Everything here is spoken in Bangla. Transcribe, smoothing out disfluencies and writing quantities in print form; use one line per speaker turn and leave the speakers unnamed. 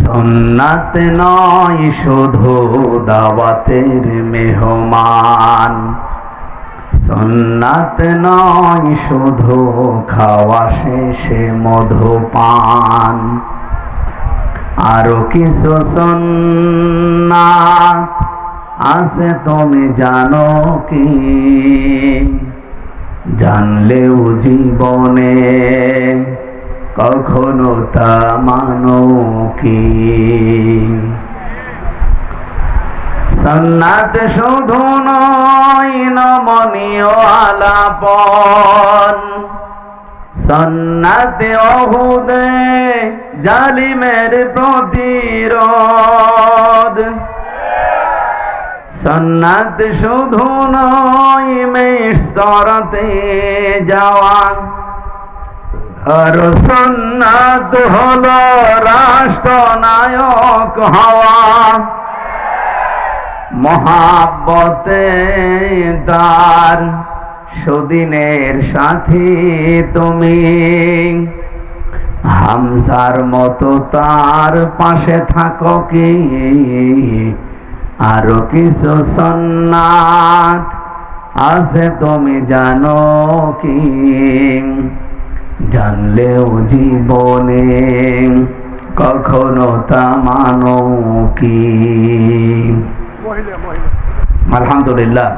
সুন্নাত নয় শুধু দাওয়াতের মেহমান, সুন্নাত নয় শুধু খাওয়া শেষে মধুপান, আরো কিছু সুন্নাত আছে তুমি জানো কি? জানলেও জীবনে কখনো তা মানো কি? সুন্নাত শুধু নয় নমনীয় আলাপন, সুন্নাত ওহুদে জালিমের প্রতিরোধ, সুন্নাত শুধু নয় মিশরতে যাওয়া, আর সুন্নাত হলো রাষ্ট্রনায়ক হওয়া। মহাব্বতে তার সুদিনের সাথী তুমি, হামজার মতো তার পাশে থাকো কি? আরো কিছু সুন্নাত আছে তুমি জানো কি? জানলেও জীবনে কখনো তা মানো কি? আলহামদুলিল্লাহ।